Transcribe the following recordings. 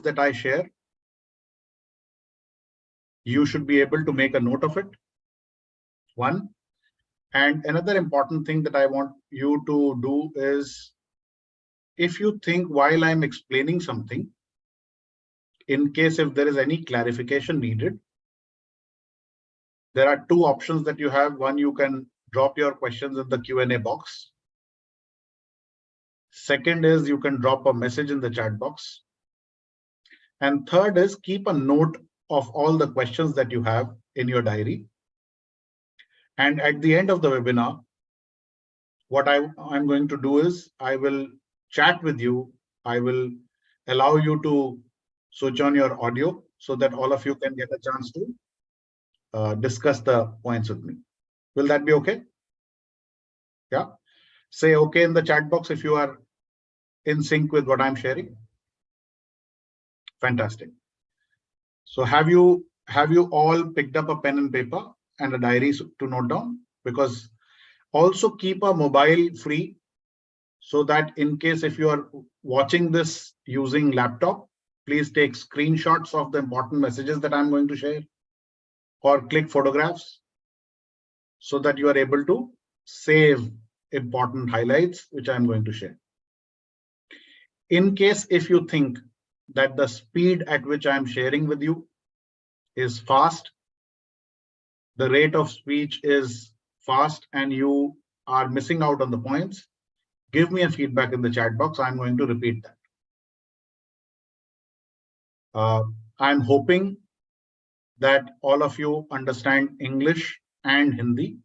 that I share, you should be able to make a note of it. One. And another important thing that I want you to do is, if you think while I'm explaining something, in case if there is any clarification needed, there are two options that you have. One, you can drop your questions in the Q&A box. Second is you can drop a message in the chat box. And third is keep a note of all the questions that you have in your diary. And at the end of the webinar, what I'm going to do is I will chat with you. I will allow you to switch on your audio so that all of you can get a chance to discuss the points with me. Will that be okay? Yeah. Say okay in the chat box if you are in sync with what I'm sharing. Fantastic. So have you all picked up a pen and paper and a diary to note down? Because also keep a mobile free, so that in case if you are watching this using laptop, please take screenshots of the important messages that I'm going to share, or click photographs so that you are able to save important highlights which I'm going to share. In case if you think that the speed at which I'm sharing with you is fast, the rate of speech is fast, and you are missing out on the points, give me a feedback in the chat box. I'm going to repeat that. I'm hoping that all of you understand English and Hindi.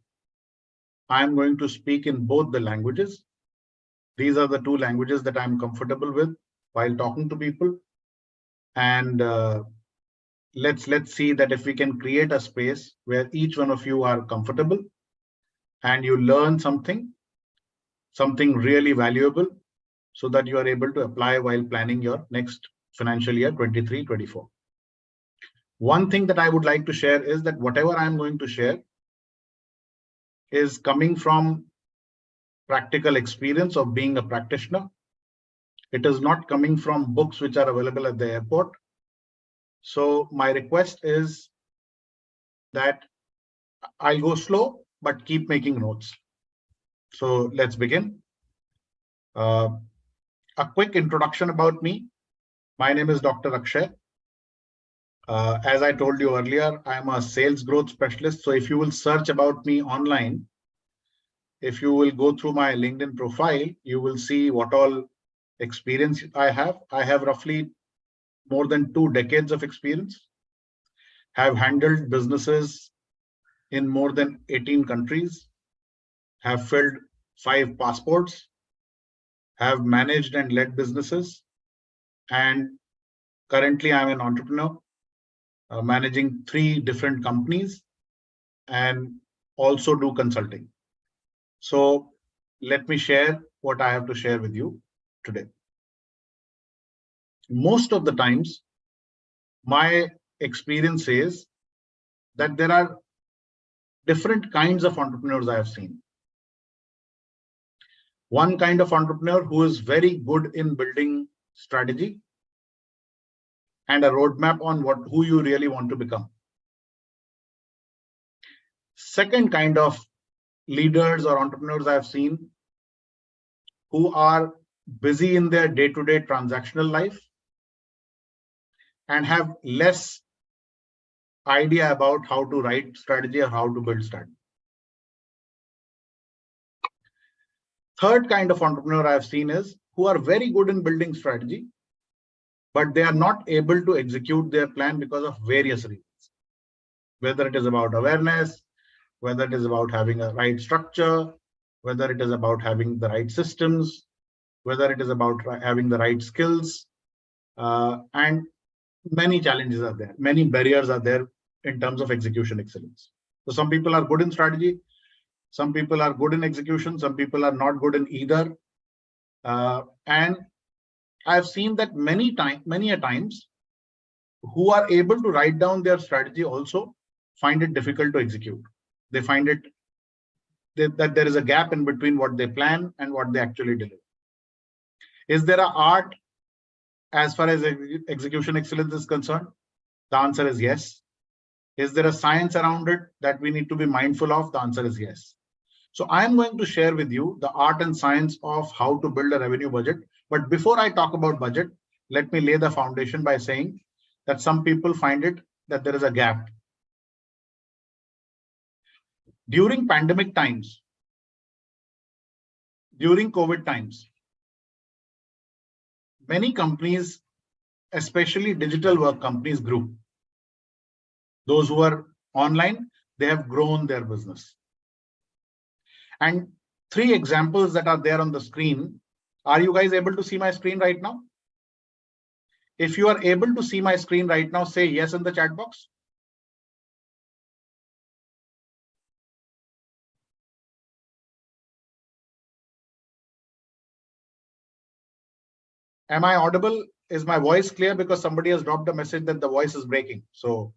I'm going to speak in both the languages. These are the two languages that I'm comfortable with while talking to people. And let's see that if we can create a space where each one of you are comfortable and you learn something really valuable, so that you are able to apply while planning your next financial year 23-24. One thing that I would like to share is that whatever I'm going to share is coming from practical experience of being a practitioner. It is not coming from books which are available at the airport. So my request is that I'll go slow, but keep making notes. So let's begin. A quick introduction about me. My name is Dr. Akshay. As I told you earlier, I'm a sales growth specialist. So if you will search about me online, if you will go through my LinkedIn profile, you will see what all experience I have. I have roughly more than 2 decades of experience, have handled businesses in more than 18 countries, have filled 5 passports, have managed and led businesses, and currently I'm an entrepreneur, managing 3 different companies and also do consulting. So let me share what I have to share with you today. Most of the times, my experience is that there are different kinds of entrepreneurs I have seen. One kind of entrepreneur who is very good in building strategy and a roadmap on who you really want to become. Second kind of leaders or entrepreneurs I've seen who are busy in their day-to-day transactional life and have less idea about how to write strategy or how to build strategy. Third kind of entrepreneur I've seen is who are very good in building strategy, but they are not able to execute their plan because of various reasons. Whether it is about awareness, whether it is about having a right structure, whether it is about having the right systems, whether it is about having the right skills, and many challenges are there. Many barriers are there in terms of execution excellence. So some people are good in strategy, some people are good in execution, some people are not good in either. And I've seen that many a times, who are able to write down their strategy also find it difficult to execute. They find it that there is a gap in between what they plan and what they actually deliver. Is there an art as far as execution excellence is concerned? The answer is yes. Is there a science around it that we need to be mindful of? The answer is yes. So I'm going to share with you the art and science of how to build a revenue budget. But before I talk about budget, let me lay the foundation by saying that some people find it that there is a gap. During pandemic times, during COVID times, many companies, especially digital work companies, grew. Those who are online, they have grown their business. And 3 examples that are there on the screen. Are you guys able to see my screen right now? If you are able to see my screen right now, say yes in the chat box. Am I audible? Is my voice clear? Because somebody has dropped a message that the voice is breaking. So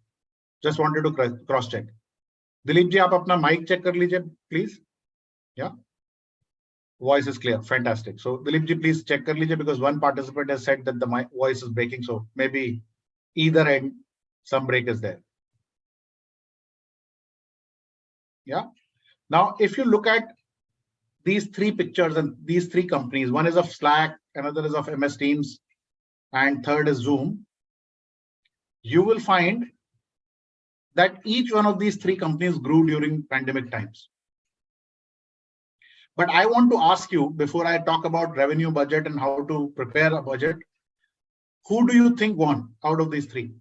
just wanted to cross check. Dilip ji, aap apna mic check kar lijiye, please. Yeah. Voice is clear. Fantastic. So Dilip ji, please check kar lijiye, because one participant has said that the voice is breaking. So maybe either end, some break is there. Yeah. Now, if you look at these 3 pictures and these 3 companies, one is of Slack, another is of MS Teams, and third is Zoom, you will find that each one of these 3 companies grew during pandemic times. But I want to ask you, before I talk about revenue budget and how to prepare a budget, who do you think won out of these 3?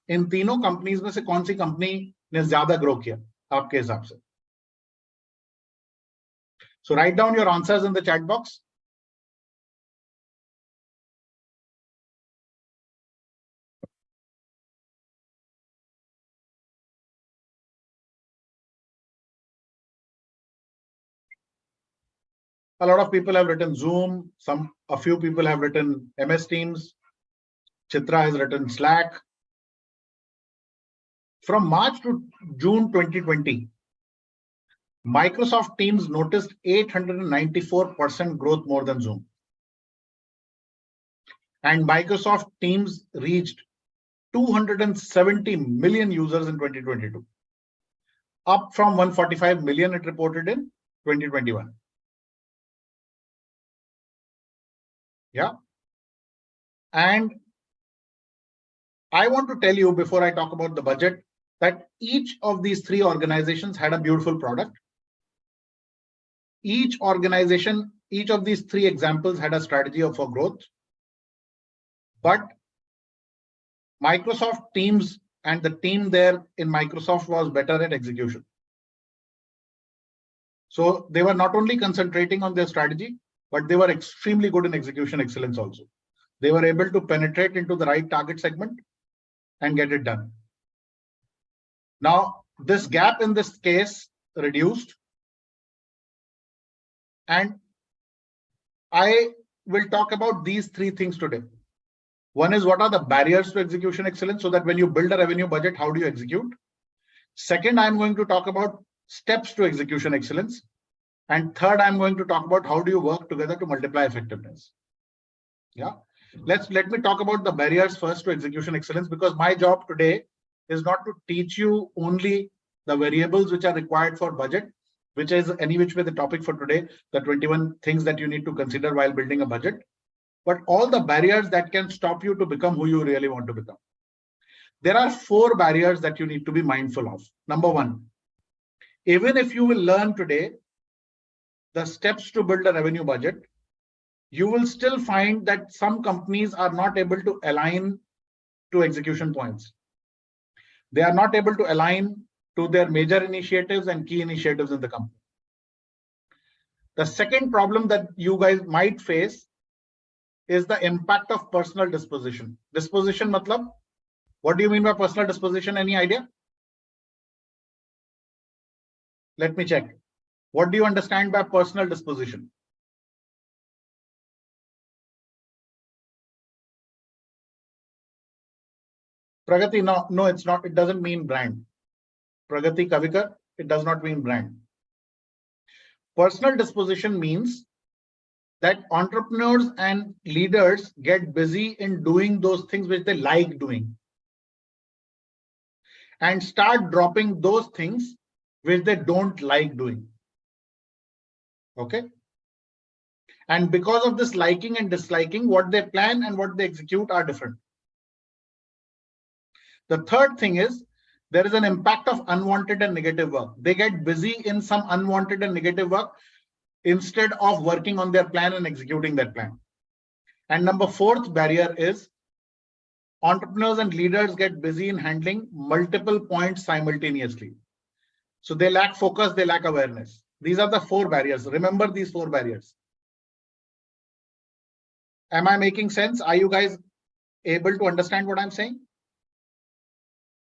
In तीनों companies में से कौन सी company ने ज़्यादा grow किया आपके हिसाब से? So write down your answers in the chat box. A lot of people have written Zoom. A few people have written MS Teams. Chitra has written Slack. From March to June 2020, Microsoft Teams noticed 894% growth more than Zoom. And Microsoft Teams reached 270 million users in 2022, up from 145 million it reported in 2021. Yeah. And I want to tell you, before I talk about the budget, that each of these 3 organizations had a beautiful product. Each organization, each of these 3 examples had a strategy for growth. But Microsoft Teams and the team there in Microsoft was better at execution. So they were not only concentrating on their strategy, but they were extremely good in execution excellence also. They were able to penetrate into the right target segment and get it done. Now, this gap in this case reduced. And I will talk about these 3 things today. One is, what are the barriers to execution excellence, so that when you build a revenue budget, how do you execute? Second, I'm going to talk about steps to execution excellence. And third, I'm going to talk about how do you work together to multiply effectiveness. Yeah. Let me talk about the barriers first to execution excellence, because my job today is not to teach you only the variables which are required for budget, which is any which way the topic for today, the 21 things that you need to consider while building a budget, but all the barriers that can stop you to become who you really want to become. There are 4 barriers that you need to be mindful of. Number 1, even if you will learn today the steps to build a revenue budget, you will still find that some companies are not able to align to execution points. They are not able to align to their major initiatives and key initiatives in the company. The second problem that you guys might face is the impact of personal disposition. Disposition matlab, what do you mean by personal disposition? Any idea? Let me check. What do you understand by personal disposition? Pragati, no, it's not. It doesn't mean brand. Pragati Kavikar, it does not mean brand. Personal disposition means that entrepreneurs and leaders get busy in doing those things which they like doing and start dropping those things which they don't like doing. Okay. And because of this liking and disliking, what they plan and what they execute are different. The third thing is there is an impact of unwanted and negative work. They get busy in some unwanted and negative work instead of working on their plan and executing that plan. And number fourth barrier is entrepreneurs and leaders get busy in handling multiple points simultaneously. So they lack focus, they lack awareness. These are the four barriers. Remember these four barriers. Am I making sense? Are you guys able to understand what I'm saying?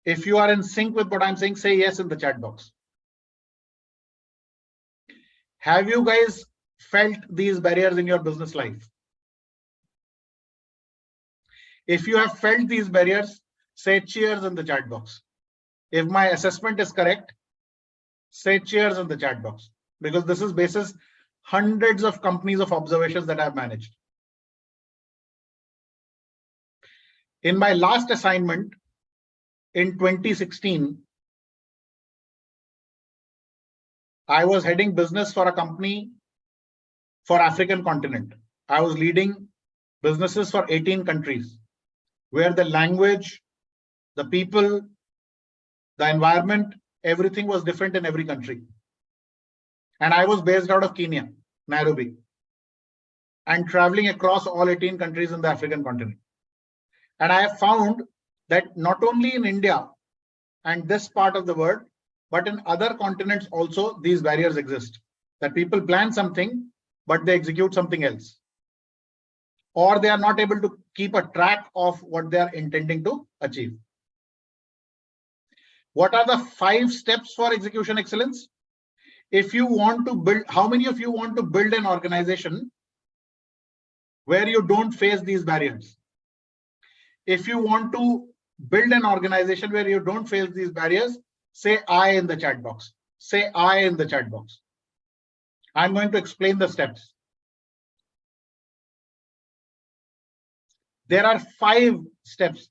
If you are in sync with what I'm saying, say yes in the chat box. Have you guys felt these barriers in your business life? If you have felt these barriers, say cheers in the chat box. If my assessment is correct, say cheers in the chat box, because this is basis hundreds of companies of observations that I've managed. In my last assignment in 2016, I was heading business for a company for African continent. I was leading businesses for 18 countries, where the language, the people, the environment, everything was different in every country. And I was based out of Kenya, Nairobi, and traveling across all 18 countries in the African continent. And I have found that not only in India and this part of the world, but in other continents also, these barriers exist. That people plan something, but they execute something else. Or they are not able to keep a track of what they are intending to achieve. What are the 5 steps for execution excellence? If you want to build, how many of you want to build an organization where you don't face these barriers? If you want to build an organization where you don't face these barriers, say I in the chat box. Say I in the chat box. I'm going to explain the steps. There are 5 steps.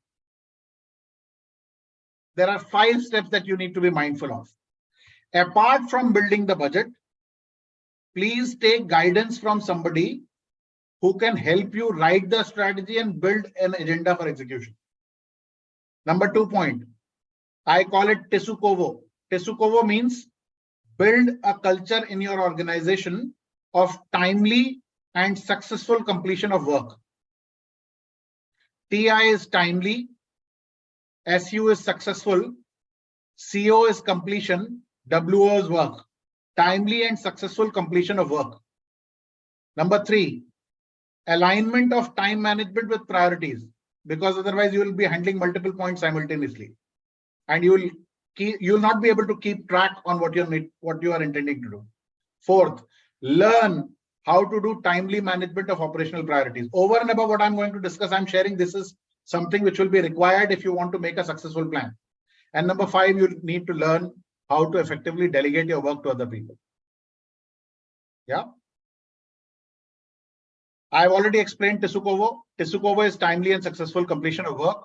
There are 5 steps that you need to be mindful of. Apart from building the budget, please take guidance from somebody who can help you write the strategy and build an agenda for execution. Number 2 point, I call it Tesukovo. Tesukovo means build a culture in your organization of timely and successful completion of work. TI is timely, SU is successful, CO is completion, WO is work. Timely and successful completion of work. Number 3, alignment of time management with priorities, because otherwise you will be handling multiple points simultaneously, and you will not be able to keep track on what you are intending to do. 4th, learn how to do timely management of operational priorities. Over and above what I'm going to discuss, I'm sharing this is something which will be required if you want to make a successful plan. And number 5, you need to learn how to effectively delegate your work to other people. Yeah. I've already explained Tesukovo. Tesukovo is timely and successful completion of work.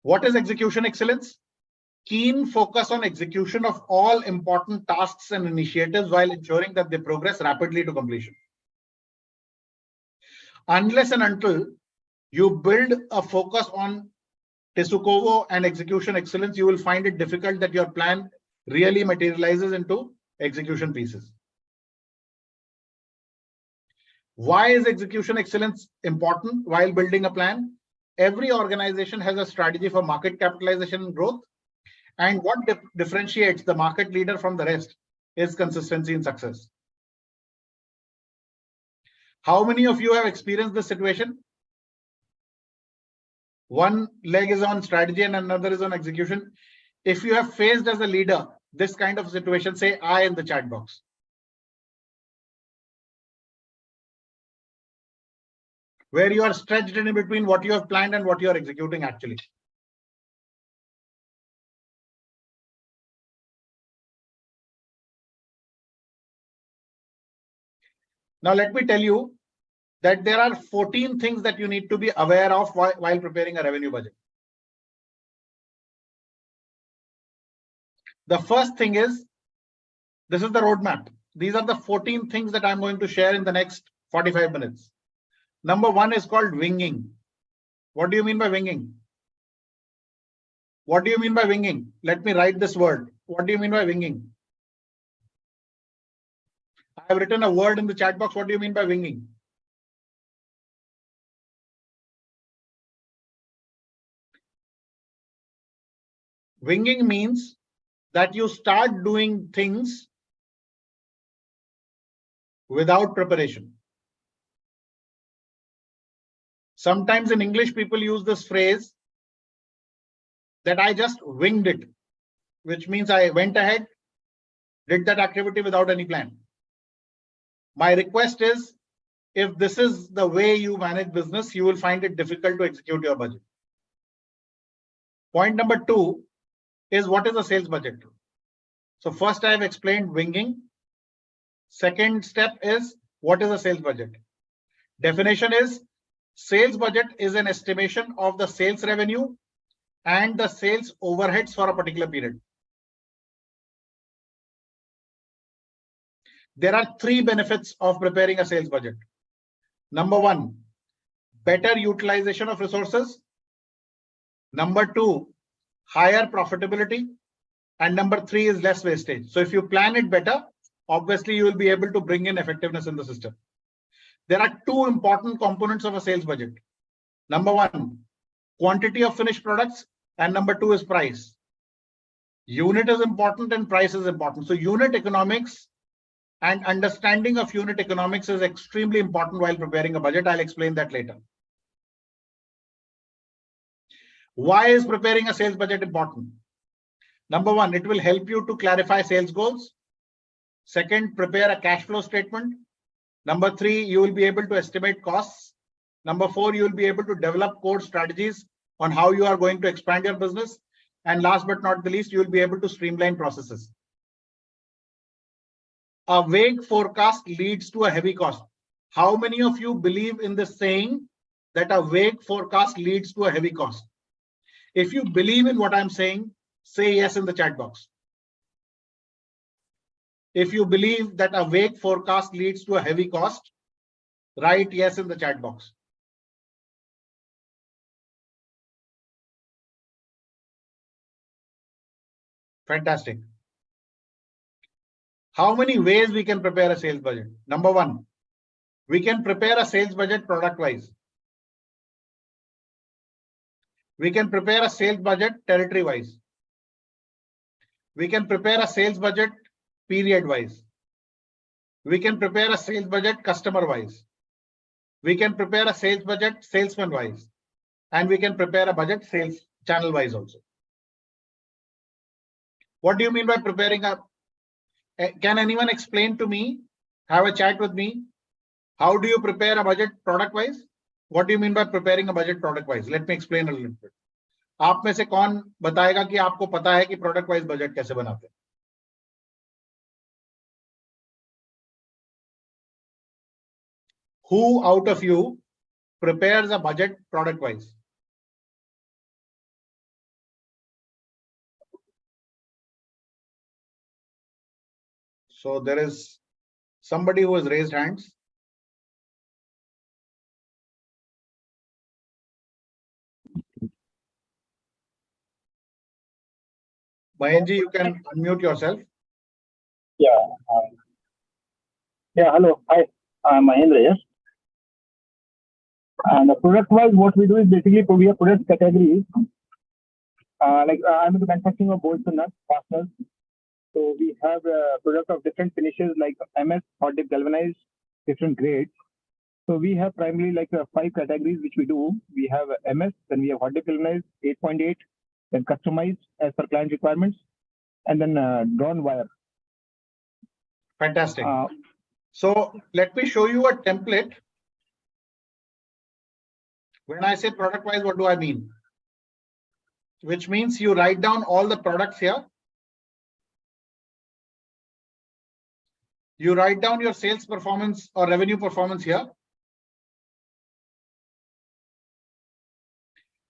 What is execution excellence? Keen focus on execution of all important tasks and initiatives while ensuring that they progress rapidly to completion. Unless and until you build a focus on Tesukovo and execution excellence, you will find it difficult that your plan really materializes into execution pieces. Why is execution excellence important while building a plan? Every organization has a strategy for market capitalization and growth. And what differentiates the market leader from the rest is consistency in success. How many of you have experienced this situation? One leg is on strategy and another is on execution. If you have faced as a leader this kind of situation, say I in the chat box. Where you are stretched in between what you have planned and what you are executing actually. Now, let me tell you that there are 14 things that you need to be aware of while preparing a revenue budget. The first thing is, this is the roadmap. These are the 14 things that I'm going to share in the next 45 minutes. Number one is called winging. What do you mean by winging? What do you mean by winging? Let me write this word. What do you mean by winging? I have written a word in the chat box. What do you mean by winging? Winging means that you start doing things without preparation. Sometimes in English, people use this phrase that I just winged it, which means I went ahead, did that activity without any plan. My request is, if this is the way you manage business, you will find it difficult to execute your budget. Point number two is, what is a sales budget? So first I have explained winging. Second step is, what is a sales budget? Definition is, sales budget is an estimation of the sales revenue and the sales overheads for a particular period. There are three benefits of preparing a sales budget. Number one, better utilization of resources. Number two, higher profitability. And number three is less wastage. So if you plan it better, obviously you will be able to bring in effectiveness in the system. There are two important components of a sales budget. Number one, quantity of finished products, and number two is price. Unit is important and price is important. So unit economics and understanding of unit economics is extremely important while preparing a budget. I'll explain that later. Why is preparing a sales budget important? Number one, it will help you to clarify sales goals. Second, prepare a cash flow statement. Number three, you will be able to estimate costs. Number four, you will be able to develop core strategies on how you are going to expand your business. And last but not the least, you will be able to streamline processes. A vague forecast leads to a heavy cost. How many of you believe in the saying that a vague forecast leads to a heavy cost? If you believe in what I'm saying, say yes in the chat box. If you believe that a vague forecast leads to a heavy cost, write yes in the chat box. Fantastic. How many ways we can prepare a sales budget? Number one, we can prepare a sales budget product-wise. We can prepare a sales budget territory-wise. We can prepare a sales budget period-wise. We can prepare a sales budget customer-wise. We can prepare a sales budget salesman-wise. And we can prepare a budget sales channel-wise also. What do you mean by preparing a... Can anyone explain to me, have a chat with me? How do you prepare a budget product-wise? What do you mean by preparing a budget product-wise? Let me explain a little bit. आप में से कौन बताएगा कि आपको पता है कि प्रोडक्ट वाइज बजट कैसे बनाते हैं? Who out of you prepares a budget product wise? So there is somebody who has raised hands. Mahenji, you can unmute yourself. Yeah. Hello. Hi. I'm Mahendra. Yes. And product-wise, what we do is basically we have product categories. Like I'm into manufacturing of bolts and nuts, fasteners. So we have a product of different finishes like MS, hot dip, galvanized, different grades. So we have primarily like 5 categories which we do. We have MS, then we have hot dip galvanized, 8.8, then customized as per client requirements, and then drawn wire. Fantastic. So let me show you a template. When I say product wise, what do I mean? Which means you write down all the products here. You write down your sales performance or revenue performance here.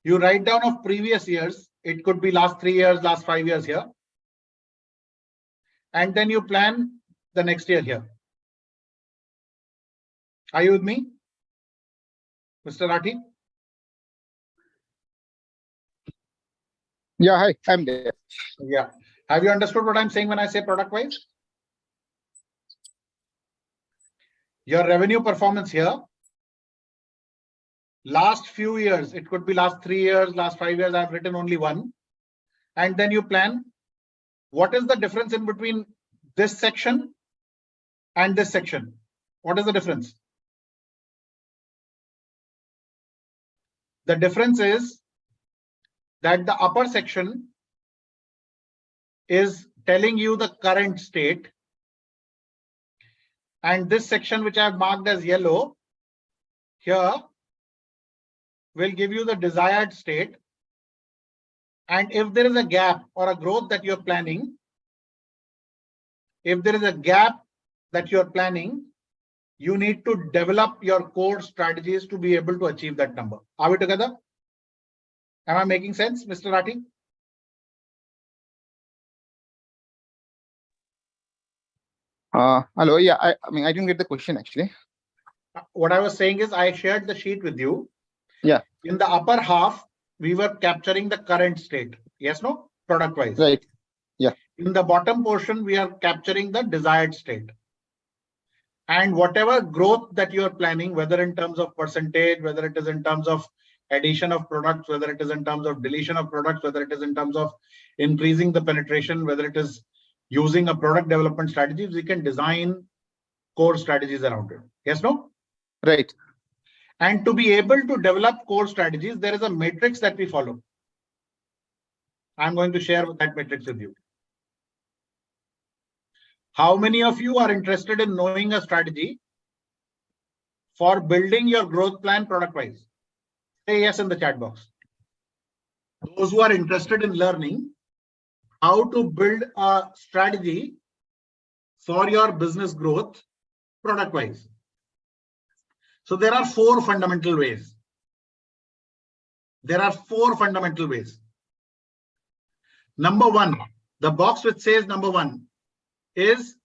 You write down of previous years. It could be last 3 years, last 5 years here. And then you plan the next year here. Are you with me, Mr. Rathi? Yeah, hi, I'm there. Yeah. Have you understood what I'm saying when I say product wise? Your revenue performance here. Last few years, it could be last 3 years, last 5 years, I've written only one. And then you plan what is the difference in between this section and this section. What is the difference? The difference is that the upper section is telling you the current state. And this section, which I have marked as yellow here, will give you the desired state. And if there is a gap or a growth that you're planning, if there is a gap that you're planning, you need to develop your core strategies to be able to achieve that number. Are we together? Am I making sense, Mr. Rathi? Hello, yeah, I mean, I didn't get the question actually. What I was saying is I shared the sheet with you. Yeah. In the upper half, we were capturing the current state. Yes, no? Product wise. Right. Yeah. In the bottom portion, we are capturing the desired state. And whatever growth that you are planning, whether in terms of percentage, whether it is in terms of addition of products, whether it is in terms of deletion of products, whether it is in terms of increasing the penetration, whether it is using a product development strategy, we can design core strategies around it. Yes, no? Right. And to be able to develop core strategies, there is a matrix that we follow. I'm going to share that matrix with you. How many of you are interested in knowing a strategy for building your growth plan product wise? Say yes in the chat box. Those who are interested in learning how to build a strategy for your business growth product wise. So there are 4 fundamental ways. There are 4 fundamental ways. Number 1, the box which says number 1 is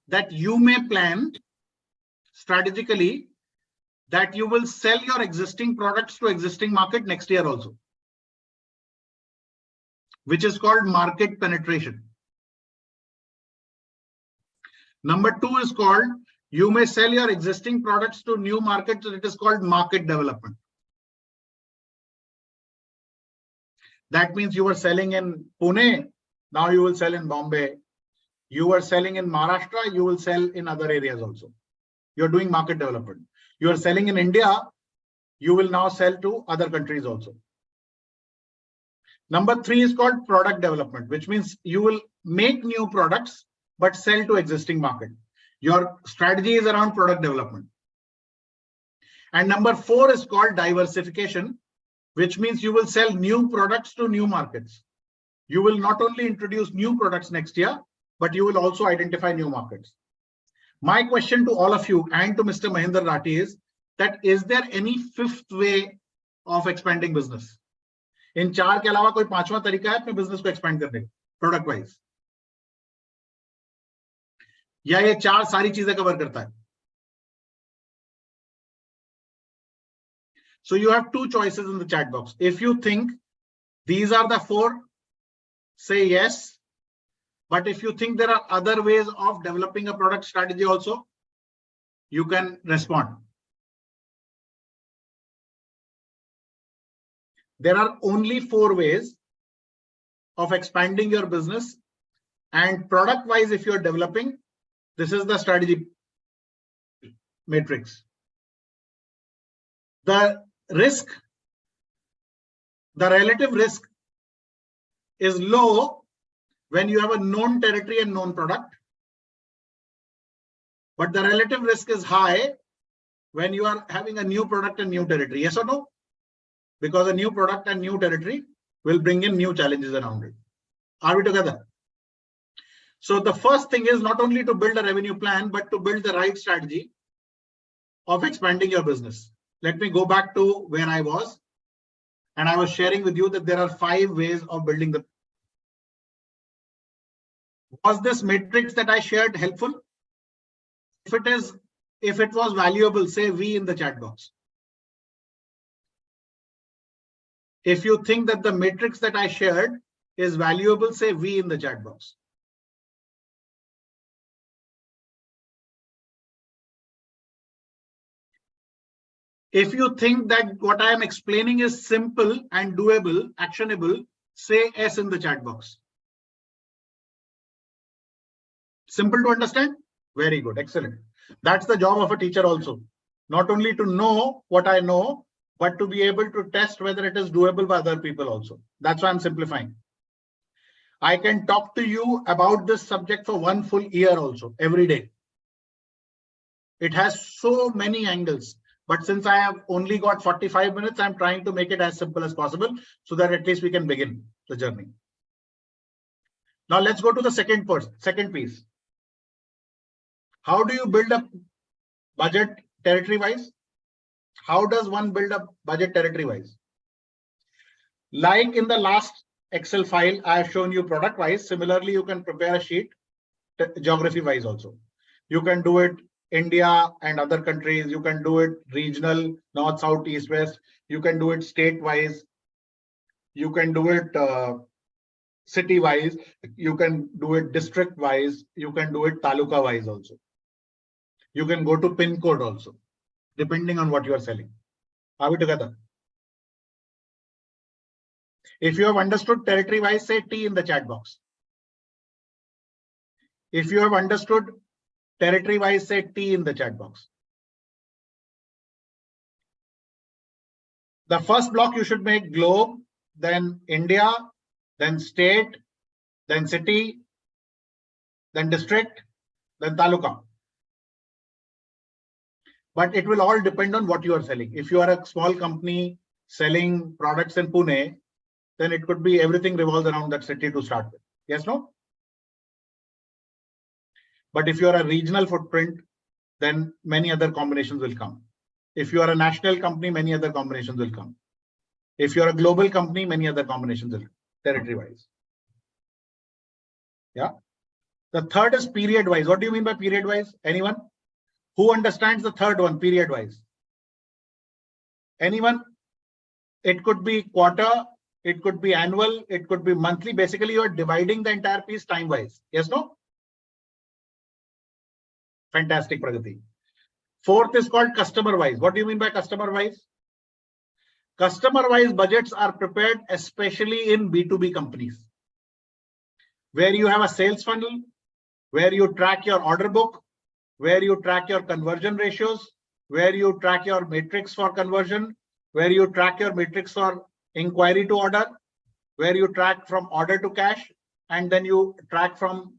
that you may plan strategically that you will sell your existing products to existing market next year also, which is called market penetration. Number 2 is called you may sell your existing products to new markets. It is called market development. That means you were selling in Pune, now you will sell in Bombay. You were selling in Maharashtra, you will sell in other areas also. You're doing market development. You are selling in India, you will now sell to other countries also. Number 3 is called product development, which means you will make new products but sell to existing market. Your strategy is around product development. And number 4 is called diversification, which means you will sell new products to new markets. You will not only introduce new products next year, but you will also identify new markets. My question to all of you and to Mr. Mahinder Rathi is there any 5th way of expanding business? इन 4 के अलावा कोई 5वां तरीका है अपने business को expand करने का प्रोडक्ट वाइज, या ये 4 सारी चीजें कवर करता है? So you have 2 choices in the chat box. If you think these are the 4, say yes. But if you think there are other ways of developing a product strategy also, you can respond. There are only 4 ways of expanding your business, and product wise, if you're developing, this is the strategy matrix. The risk, the relative risk is low when you have a known territory and known product, but the relative risk is high when you are having a new product and new territory. Yes or no? Because a new product and new territory will bring in new challenges around it. Are we together? So the first thing is not only to build a revenue plan, but to build the right strategy of expanding your business. Let me go back to where I was. And I was sharing with you that there are 5 ways of building the. Was this matrix that I shared helpful? If it was valuable, say V in the chat box. If you think that the matrix that I shared is valuable, say V in the chat box. If you think that what I am explaining is simple and doable, actionable, say S in the chat box. Simple to understand? Very good. Excellent. That's the job of a teacher also. Not only to know what I know, but to be able to test whether it is doable by other people also. That's why I'm simplifying. I can talk to you about this subject for 1 full year also, every day. It has so many angles. But since I have only got 45 minutes, I'm trying to make it as simple as possible so that at least we can begin the journey. Now let's go to the second piece. How do you build a budget territory-wise? How does one build a budget territory-wise? Like in the last Excel file, I have shown you product-wise. Similarly, you can prepare a sheet geography-wise also. You can do it India and other countries. You can do it regional, north, south, east, west. You can do it state-wise. You can do it city-wise. You can do it district-wise. You can do it taluka-wise also. You can go to pin code also, depending on what you are selling. Are we together? If you have understood territory-wise, say T in the chat box. If you have understood territory-wise, say T in the chat box. The first block you should make globe, then India, then state, then city, then district, then taluka. But it will all depend on what you are selling. If you are a small company selling products in Pune, then it could be everything revolves around that city to start with. Yes, no? But if you are a regional footprint, then many other combinations will come. If you are a national company, many other combinations will come. If you are a global company, many other combinations will come, territory-wise. Yeah. The third is period-wise. What do you mean by period-wise? Anyone? Who understands the third one, period-wise? Anyone? It could be quarter, it could be annual, it could be monthly. Basically, you are dividing the entire piece time-wise. Yes, no? Fantastic, Pragati. Fourth is called customer-wise. What do you mean by customer-wise? Customer-wise budgets are prepared especially in B2B companies, where you have a sales funnel, where you track your order book, where you track your conversion ratios, where you track your matrix for conversion, where you track your matrix for inquiry to order, where you track from order to cash, and then you track from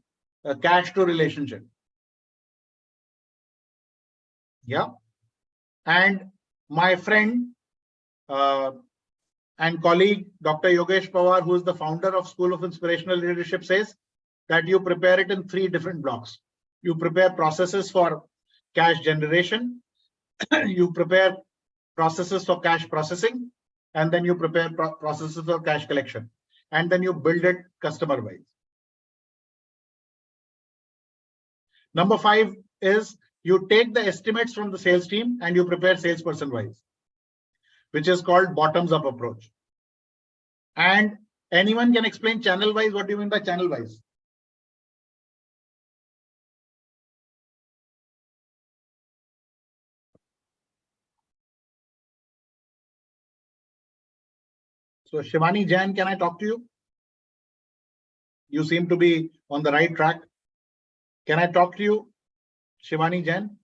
cash to relationship. Yeah. And my friend and colleague, Dr. Yogesh Pawar, who is the founder of School of Inspirational Leadership, says that you prepare it in 3 different blocks. You prepare processes for cash generation, you prepare processes for cash processing, and then you prepare processes for cash collection, and then you build it customer-wise. Number 5 is you take the estimates from the sales team and you prepare salesperson-wise, which is called bottoms-up approach. And anyone can explain channel-wise? What do you mean by channel-wise? So Shivani Jain, can I talk to you? You seem to be on the right track. Can I talk to you, Shivani Jain?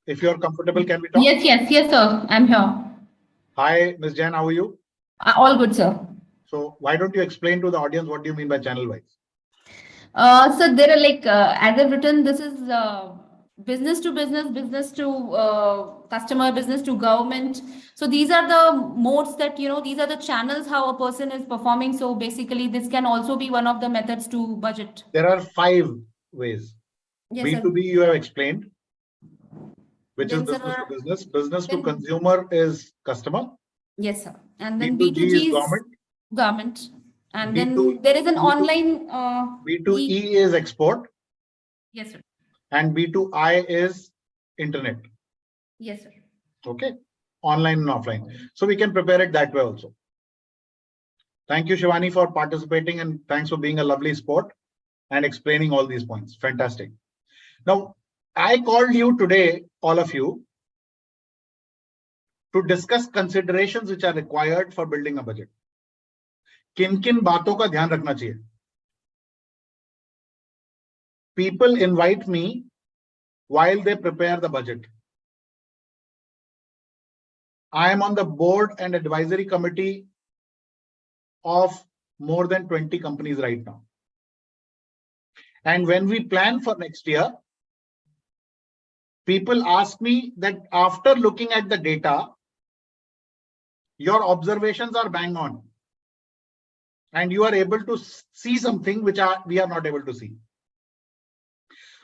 If you're comfortable, can we talk? Yes, sir. I'm here. Hi, Ms. Jain, how are you? All good, sir. So why don't you explain to the audience what do you mean by channel-wise? So there are like, as I've written, this is business to business, business to customer, business to government. So these are the modes that, these are the channels how a person is performing. So basically, this can also be one of the methods to budget. There are 5 ways. Yes, sir. B2B you have explained, which is Then, business sir, to business. Business to then- consumer is customer. yes, sir. And then B2G B2G is is government. government. And B2 then there is an B2 online B2E is export, yes, sir. and B2I is internet. Yes, sir. Okay, online and offline. So we can prepare it that way also. Thank you, Shivani, for participating, and thanks for being a lovely sport and explaining all these points. Fantastic. Now, I called you today, all of you, to discuss considerations which are required for building a budget. किन किन बातों का ध्यान रखना चाहिए? People invite me while they prepare the budget. I am on the board and advisory committee of more than 20 companies right now. And when we plan for next year, people ask me that after looking at the data, your observations are bang on. And you are able to see something which we are not able to see.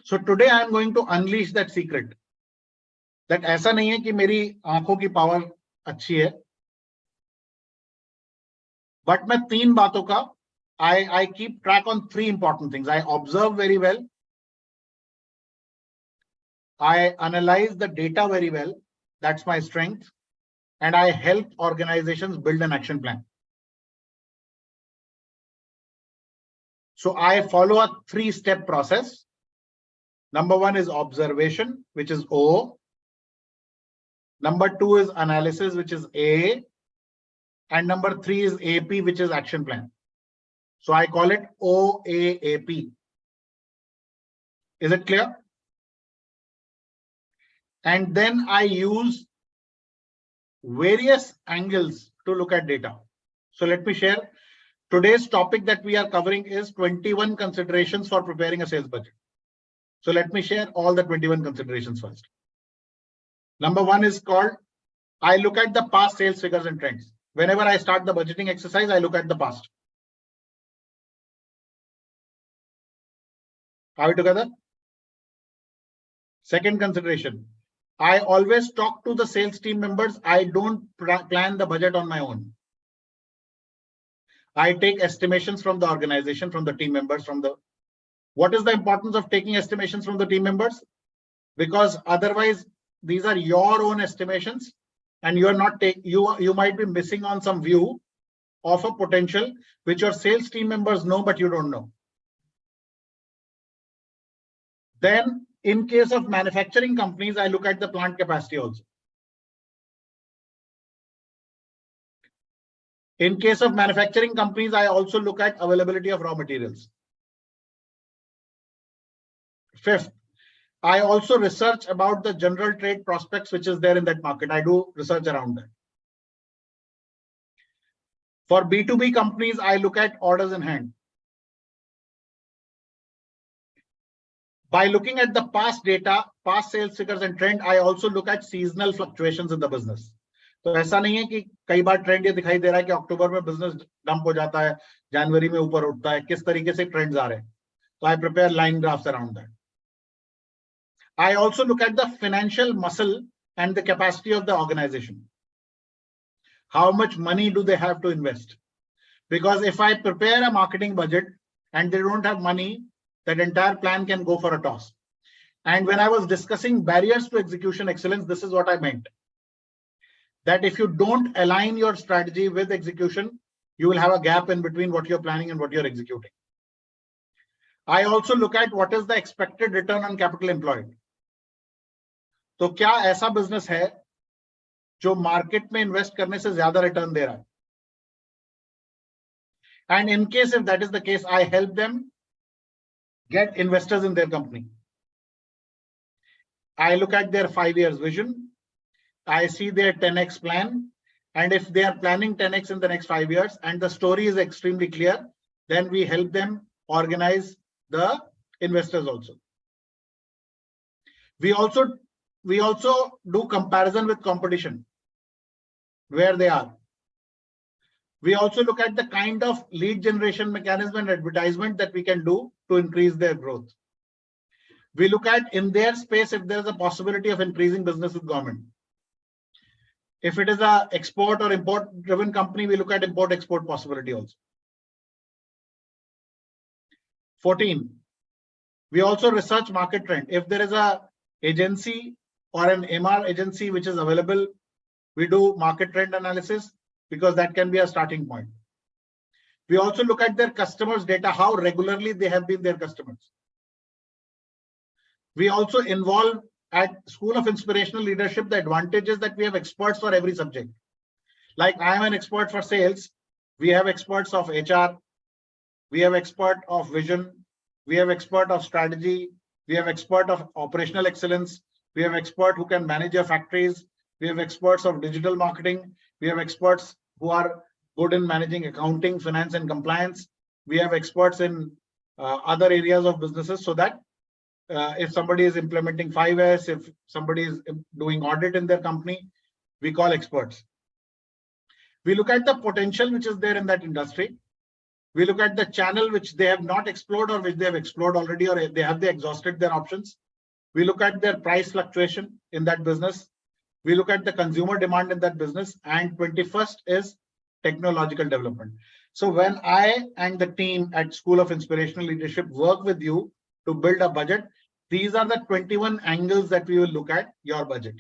So today I am going to unleash that secret. That ऐसा नहीं है कि मेरी आंखों की power अच्छी है. But मैं तीन बातों का I keep track on three important things. I observe very well. I analyze the data very well. That's my strength. And I help organizations build an action plan. So I follow a three-step process. Number one is observation, which is O. Number two is analysis, which is A. And number three is AP, which is action plan. So I call it OAAP. Is it clear? And then I use various angles to look at data. So let me share. Today's topic that we are covering is 21 considerations for preparing a sales budget. So let me share all the 21 considerations first. Number one is called, I look at the past sales figures and trends. Whenever I start the budgeting exercise, I look at the past. Are we together? Second consideration, I always talk to the sales team members. I don't plan the budget on my own. I take estimations from the organization, from the team members, what is the importance of taking estimations from the team members? Because otherwise, these are your own estimations, and you are not you might be missing on some view of a potential which your sales team members know, but you don't know. Then, in case of manufacturing companies, I look at the plant capacity also. In case of manufacturing companies, I also look at availability of raw materials. Fifth, I also research about the general trade prospects which is there in that market. I do research around that. For B2B companies, I look at orders in hand. By looking at the past data, past sales figures and trend, I also look at seasonal fluctuations in the business. तो ऐसा नहीं है कि कई बार trend ये दिखाई दे रहा है कि अक्टूबर में बिजनेस डंप हो जाता है, जनवरी में ऊपर उठता है, किस तरीके से ट्रेंड्स आ रहे हैं. तो I prepare line graphs around that. I also look at the financial muscle and the capacity of the organization. How much money do they have to invest? Because if I prepare a marketing budget and they don't have money, that entire plan can go for a toss. And when I was discussing barriers to execution excellence, this is what I meant. That if you don't align your strategy with execution, you will have a gap in between what you're planning and what you're executing. I also look at what is the expected return on capital employed. तो क्या ऐसा business है जो market में invest करने से ज्यादा return दे रहा है? And in case if that is the case, I help them get investors in their company. I look at their 5 years vision. I see their 10x plan. And if they are planning 10x in the next 5 years and the story is extremely clear, then we help them organize the investors also. We also do comparison with competition, where they are. We also look at the kind of lead generation mechanism and advertisement that we can do to increase their growth. We look at in their space if there is a possibility of increasing business with government. If it is a export or import driven company, we look at import export possibility also. 14. We also research market trend. If there is a agency or an MR agency which is available, we do market trend analysis because that can be a starting point. We also look at their customers' data, how regularly they have been their customers. We also involve at School of Inspirational Leadership the advantages that we have experts for every subject. Like I am an expert for sales. We have experts of HR. We have expert of vision. We have expert of strategy. We have expert of operational excellence. We have expert who can manage your factories. We have experts of digital marketing. We have experts who are good in managing accounting, finance, and compliance. We have experts in other areas of businesses, so that if somebody is implementing 5S, if somebody is doing audit in their company, we call experts. We look at the potential which is there in that industry. We look at the channel which they have not explored or which they have explored already, or they exhausted their options. We look at their price fluctuation in that business. We look at the consumer demand in that business. And 21st is technological development. So when I and the team at School of Inspirational Leadership work with you to build a budget, these are the 21 angles that we will look at your budget.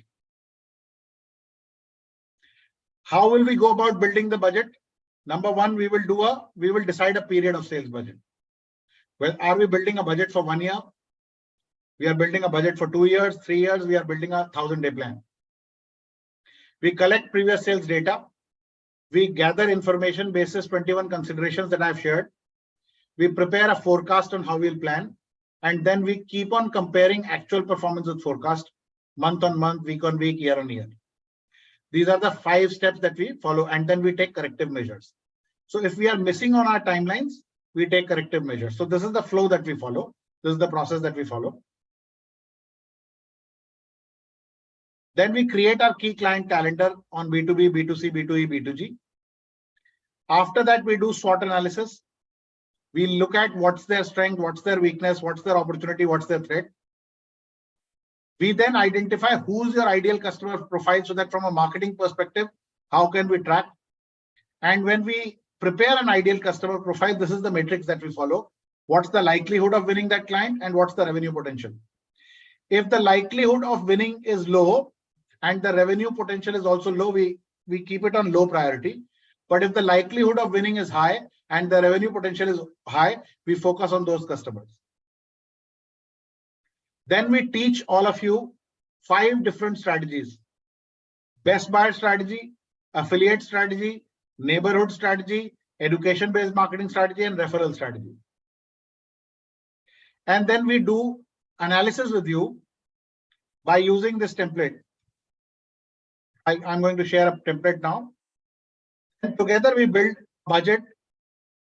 How will we go about building the budget? Number one, we will decide a period of sales budget. Well, are we building a budget for 1 year? We are building a budget for 2 years, 3 years. We are building a 1,000-day plan. We collect previous sales data. We gather information basis 21 considerations that I've shared. We prepare a forecast on how we'll plan. And then we keep on comparing actual performance with forecast, month on month, week on week, year on year. These are the 5 steps that we follow, and then we take corrective measures. So if we are missing on our timelines, we take corrective measures. So this is the flow that we follow. This is the process that we follow. Then we create our key client calendar on B2B, B2C, B2E, B2G. After that, we do SWOT analysis. We look at what's their strength, what's their weakness, what's their opportunity, what's their threat. We then identify who's your ideal customer profile, so that from a marketing perspective, how can we track? And when we prepare an ideal customer profile, this is the matrix that we follow. What's the likelihood of winning that client and what's the revenue potential? If the likelihood of winning is low and the revenue potential is also low, we keep it on low priority. But if the likelihood of winning is high and the revenue potential is high, we focus on those customers. Then we teach all of you 5 different strategies: best buyer strategy, affiliate strategy, neighborhood strategy, education-based marketing strategy, and referral strategy. And then we do analysis with you by using this template. I'm going to share a template now. And together we build a budget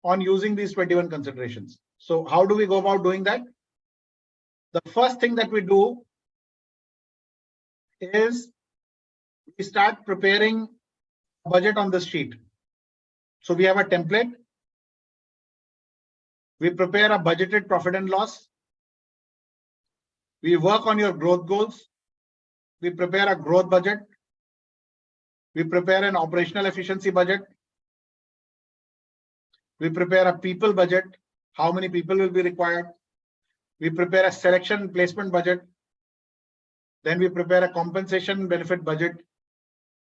on using these 21 considerations. So how do we go about doing that? The first thing that we do is we start preparing a budget on this sheet. So we have a template. We prepare a budgeted profit and loss. We work on your growth goals. We prepare a growth budget. We prepare an operational efficiency budget. We prepare a people budget. How many people will be required? We prepare a selection and placement budget. Then we prepare a compensation benefit budget.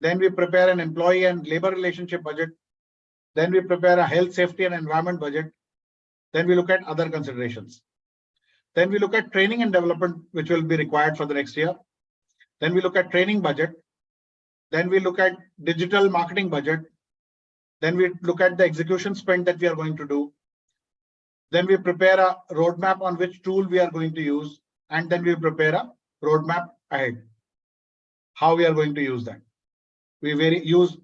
Then we prepare an employee and labor relationship budget. Then we prepare a health, safety, and environment budget. Then we look at other considerations. Then we look at training and development, which will be required for the next year. Then we look at training budget. Then we look at digital marketing budget. Then we look at the execution spend that we are going to do. Then we prepare a roadmap on which tool we are going to use. And then we prepare a roadmap ahead, how we are going to use that. We use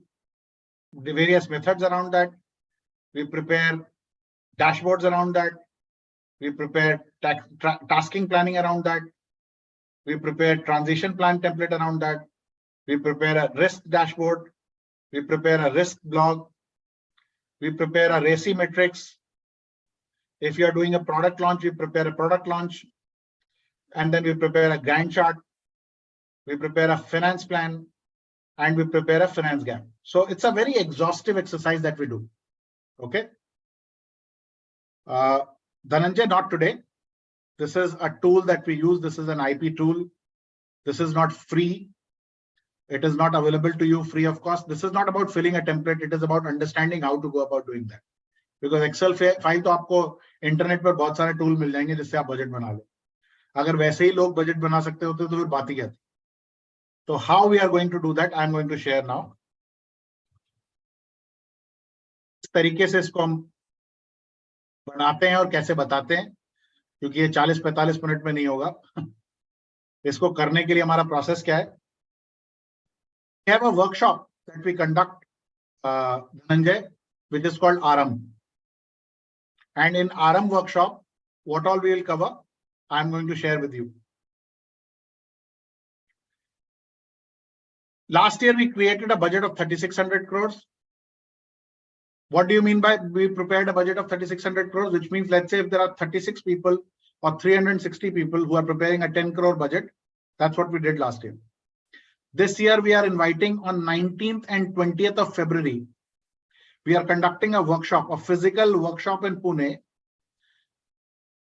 the various methods around that. We prepare dashboards around that. We prepare tasking planning around that. We prepare transition plan template around that. We prepare a risk dashboard. We prepare a risk blog. We prepare a RACI matrix. If you are doing a product launch, we prepare a product launch. and then we prepare a Gantt chart, we prepare a finance plan, and we prepare a finance gap. So it's a very exhaustive exercise that we do. Okay. Dhananjay, not today. This is a tool that we use. This is an IP tool. This is not free. It is not available to you free of cost. This is not about filling a template. It is about understanding how to go about doing that. Because Excel file तो आपको internet पर बहुत सारे tool मिल जाएंगे जिससे आप budget बना लो. अगर वैसे ही लोग बजट बना सकते होते तो फिर बात ही क्या थी. So how we are going to do that, I am going to share now. इस तरीके से इसको हम बनाते हैं और कैसे बताते हैं, क्योंकि ये 40-45 मिनट में नहीं होगा. इसको करने के लिए हमारा प्रोसेस क्या है? We have a workshop that we conduct, Dhananjay, which is called Aram. And in Aram workshop, what all we will cover, I am going to share with you. Last year, we created a budget of 3,600 crores. What do you mean by we prepared a budget of 3,600 crores? Which means, let's say if there are 36 people or 360 people who are preparing a 10 crore budget, that's what we did last year. This year, we are inviting on 19th and 20th of February. We are conducting a workshop, a physical workshop in Pune,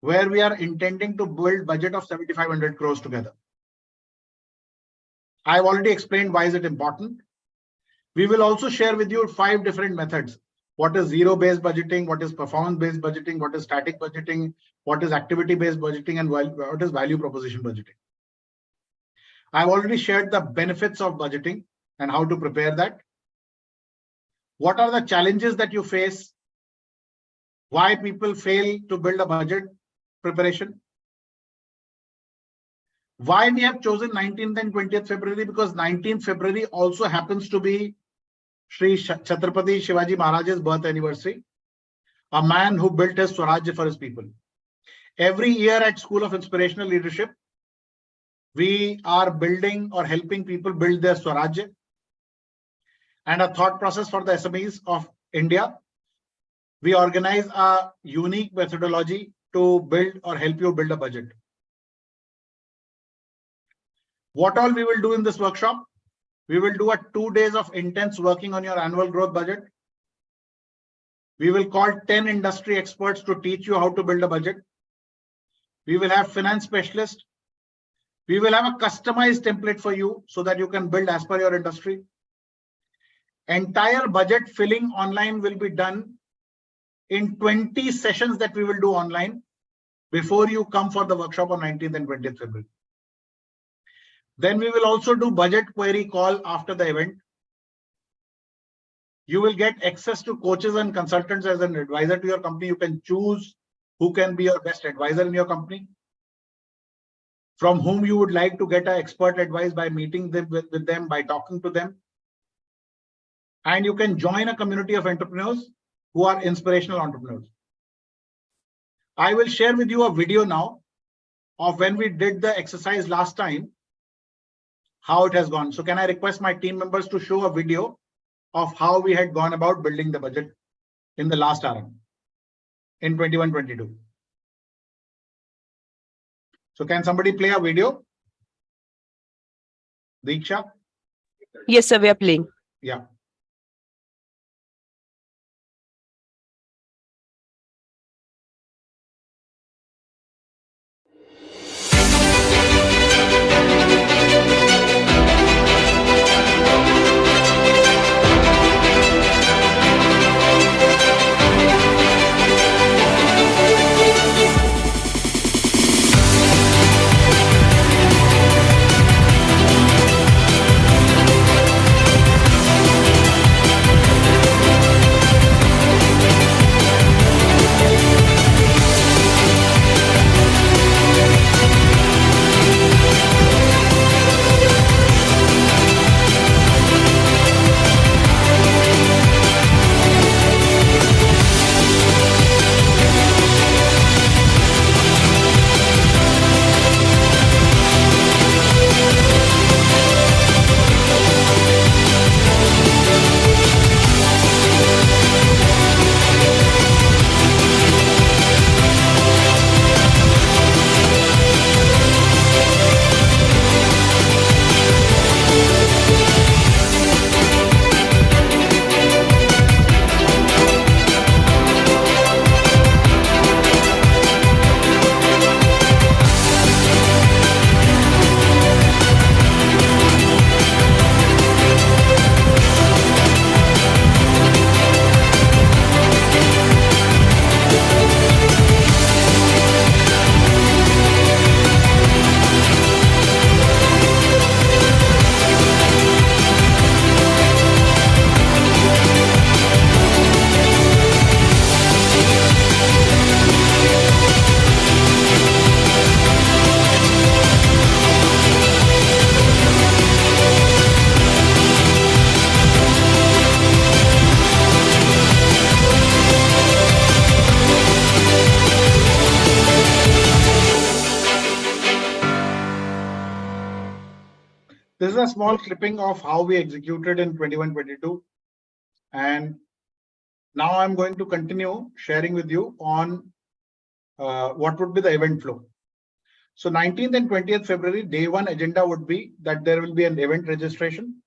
where we are intending to build budget of 7,500 crores together. I've already explained why is it important. We will also share with you 5 different methods. What is zero-based budgeting? What is performance-based budgeting? What is static budgeting? What is activity-based budgeting? And what is value proposition budgeting? I've already shared the benefits of budgeting and how to prepare that. What are the challenges that you face? Why people fail to build a budget preparation? Why we have chosen 19th and 20th February? Because 19th February also happens to be Shri Chhatrapati Shivaji Maharaj's birth anniversary, a man who built his Swarajya for his people. Every year at School of Inspirational Leadership, we are building or helping people build their Swarajya. And a thought process for the SMEs of India. We organize a unique methodology to build or help you build a budget. What all we will do in this workshop? We will do a 2 days of intense working on your annual growth budget. We will call 10 industry experts to teach you how to build a budget. We will have finance specialists. We will have a customized template for you so that you can build as per your industry. Entire budget filling online will be done in 20 sessions that we will do online before you come for the workshop on 19th and 20th February. Then we will also do budget query call after the event. You will get access to coaches and consultants as an advisor to your company. You can choose who can be your best advisor in your company, from whom you would like to get an expert advice by meeting them with them, by talking to them. And you can join a community of entrepreneurs who are inspirational entrepreneurs. I will share with you a video now of when we did the exercise last time, how it has gone. So can I request my team members to show a video of how we had gone about building the budget in the last Aram in 21-22. So can somebody play a video? Deeksha? Yes, sir, we are playing. Yeah. This is a small clipping of how we executed in 21-22. And now I'm going to continue sharing with you on what would be the event flow. So 19th and 20th February, day one agenda would be that there will be an event registration.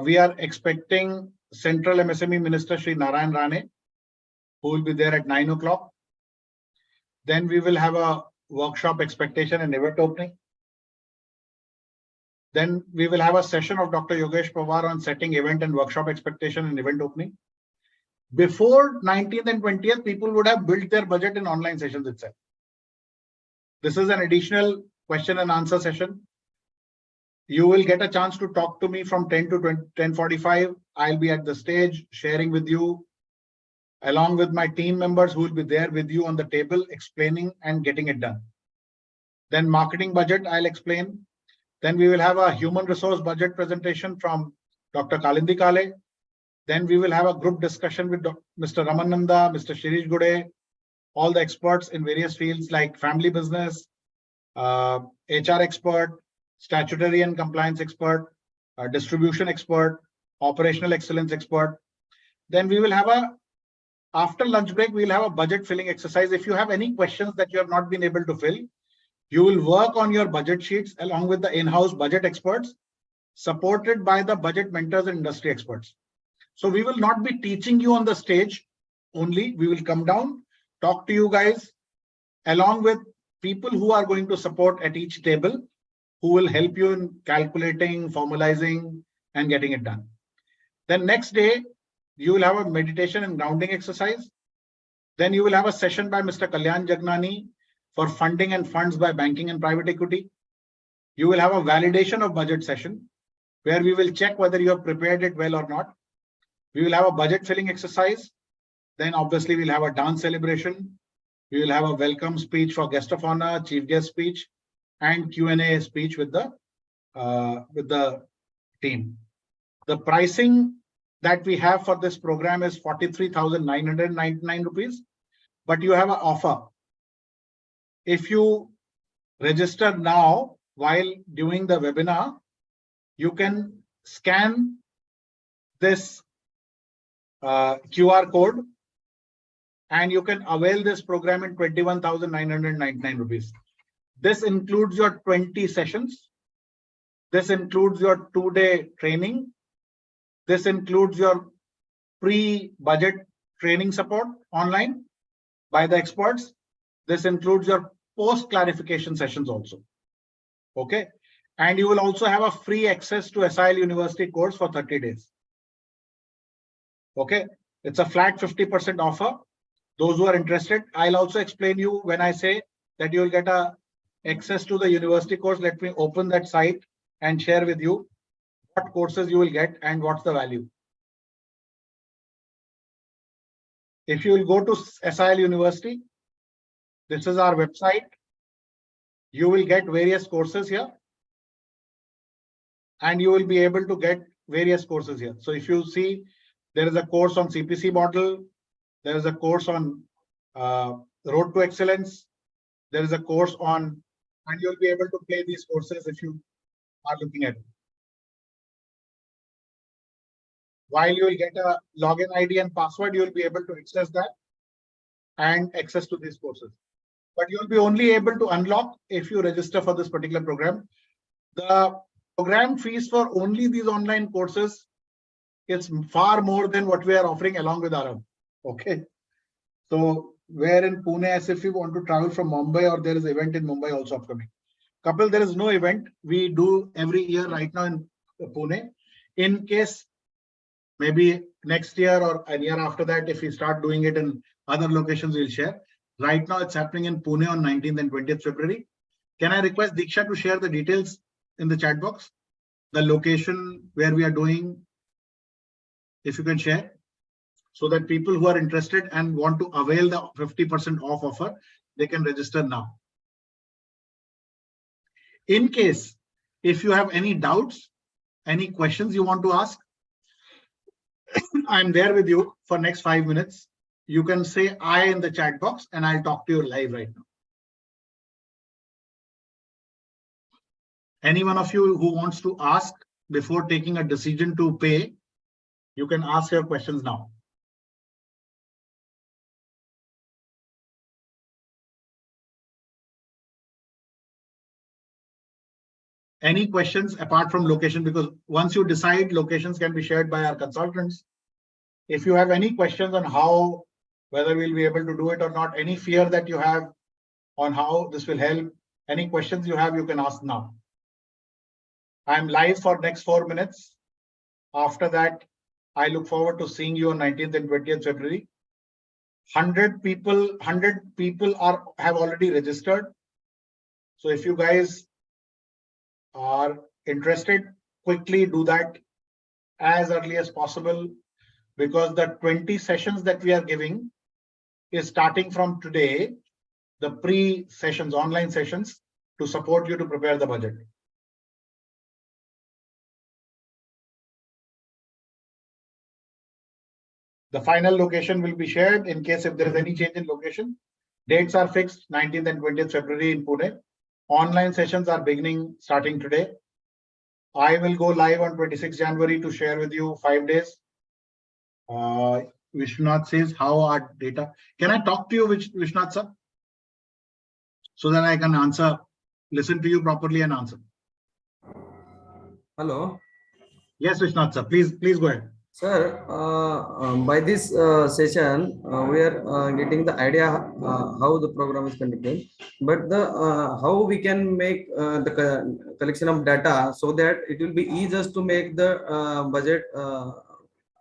We are expecting Central MSME Minister Shri Narayan Rane, who will be there at 9 o'clock. Then we will have a workshop expectation and event opening. Then we will have a session of Dr. Yogesh Pawar on setting event and workshop expectation and event opening. Before 19th and 20th, people would have built their budget in online sessions itself. This is an additional question and answer session. You will get a chance to talk to me from 10 to 10:45. I'll be at the stage sharing with you, along with my team members who will be there with you on the table, explaining and getting it done. Then marketing budget, I'll explain. Then we will have a human resource budget presentation from Dr. Kalindi Kale. Then we will have a group discussion with Mr. Ramananda, Mr. Shirish Gude, all the experts in various fields like family business, HR expert, statutory and compliance expert, distribution expert, operational excellence expert. Then we will have after lunch break, we will have a budget filling exercise. If you have any questions that you have not been able to fill, you will work on your budget sheets along with the in-house budget experts, supported by the budget mentors and industry experts. So we will not be teaching you on the stage only. We will come down, talk to you guys, along with people who are going to support at each table, who will help you in calculating, formalizing, and getting it done. Then next day, you will have a meditation and grounding exercise. Then you will have a session by Mr. Kalyan Jagnani for funding and funds by banking and private equity. You will have a validation of budget session where we will check whether you have prepared it well or not. We will have a budget filling exercise. Then obviously we'll have a dance celebration. We will have a welcome speech for guest of honor, chief guest speech, and Q&A speech with the team. The pricing that we have for this program is 43,999 rupees, but you have an offer. If you register now while doing the webinar, you can scan this QR code and you can avail this program in 21,999 rupees. This includes your 20 sessions. This includes your 2-day training. This includes your pre-budget training support online by the experts. This includes your post-clarification sessions also. Okay. And you will also have a free access to SIL University course for 30 days. Okay. It's a flat 50% offer. Those who are interested, I'll also explain you when I say that you will get access to the university course. Let me open that site and share with you what courses you will get and what's the value. If you will go to SIL University, this is our website. You will get various courses here. And you will be able to get various courses here. So if you see, there is a course on CPC model. There is a course on Road to Excellence. There is a course on, and you'll be able to play these courses if you are looking at it. While you will get a login ID and password, you will be able to access that and access to these courses. But you'll be only able to unlock if you register for this particular program. The program fees for only these online courses is far more than what we are offering along with Aram. Okay. So where in Pune, as if you want to travel from Mumbai, or there is event in Mumbai also upcoming. Kapil, there is no event. We do every year right now in Pune. In case maybe next year or a year after that, if we start doing it in other locations, we'll share. Right now it's happening in Pune on 19th and 20th February. Can I request Diksha to share the details in the chat box? The location where we are doing, if you can share, so that people who are interested and want to avail the 50% off offer, they can register now. In case, if you have any doubts, any questions you want to ask, I'm there with you for next 5 minutes. You can say I in the chat box and I'll talk to you live right now. Any one of you who wants to ask before taking a decision to pay, you can ask your questions now. Any questions apart from location? Because once you decide, locations can be shared by our consultants. If you have any questions on how, whether we'll be able to do it or not, any fear that you have on how this will help, any questions you have, you can ask now. I'm live for next 4 minutes. After that, I look forward to seeing you on 19th and 20th February. 100 people have already registered. So if you guys are interested, quickly do that as early as possible, because the 20 sessions that we are giving is starting from today, the pre-sessions, online sessions, to support you to prepare the budget. The final location will be shared in case if there is any change in location. Dates are fixed, 19th and 20th February in Pune. Online sessions are beginning starting today. I will go live on 26 January to share with you 5 days. Vishwanath says, how are data? Can I talk to you, Vishwanath sir? So that I can answer, listen to you properly and answer. Hello. Yes, Vishwanath sir, please go ahead. Sir, by this session, we are getting the idea how the program is conducted, but the how we can make the collection of data so that it will be easier to make the budget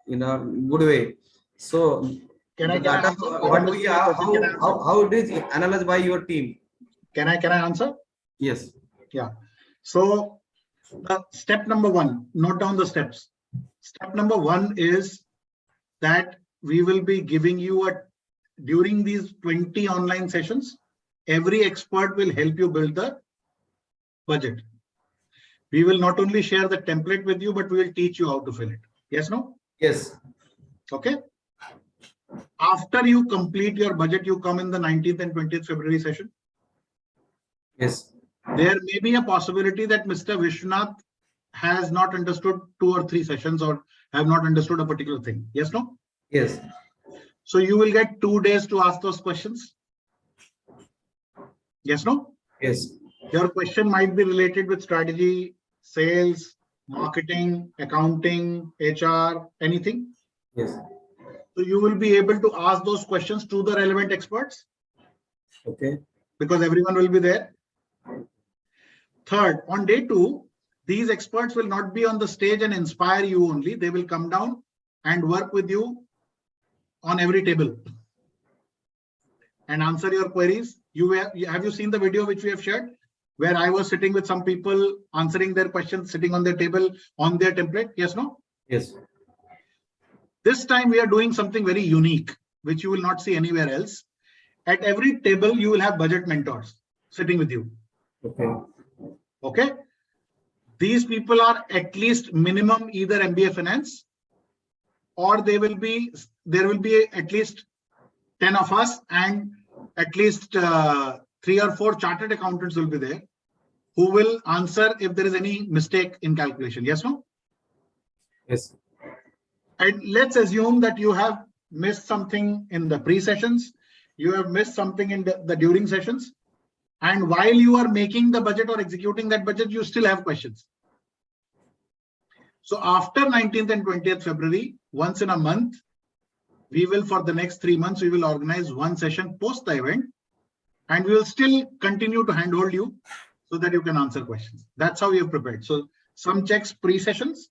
in a good way. So, Can I data, answer? what we are, how it is analyzed by your team? Can I answer? Yes. Yeah. So, step number 1, note down the steps. Step number 1 is that we will be giving you during these 20 online sessions, every expert will help you build the budget. We will not only share the template with you, but we will teach you how to fill it. Yes, no? Yes. Okay. After you complete your budget, you come in the 19th and 20th February session. Yes. There may be a possibility that Mr. Vishwanath has not understood 2 or 3 sessions or have not understood a particular thing. Yes, no? Yes. So you will get 2 days to ask those questions. Yes, no? Yes. Your question might be related with strategy, sales, marketing, accounting, HR, anything. Yes. So you will be able to ask those questions to the relevant experts. Okay. Because everyone will be there. Third, on day 2, these experts will not be on the stage and inspire you only. They will come down and work with you on every table and answer your queries. Have you seen the video which we have shared, where I was sitting with some people answering their questions, sitting on their table on their template? Yes, no? Yes. This time we are doing something very unique, which you will not see anywhere else. At every table, you will have budget mentors sitting with you. Okay. Okay. These people are at least minimum either MBA finance, or there will be at least 10 of us, and at least 3 or 4 chartered accountants will be there who will answer if there is any mistake in calculation. Yes, no? Yes. And let's assume that you have missed something in the pre-sessions, you have missed something in the during sessions, and while you are making the budget or executing that budget, you still have questions. So after 19th and 20th February, once in a month, we will, for the next 3 months, we will organize 1 session post the event, and we will still continue to handhold you so that you can answer questions. That's how we have prepared. So some checks pre-sessions,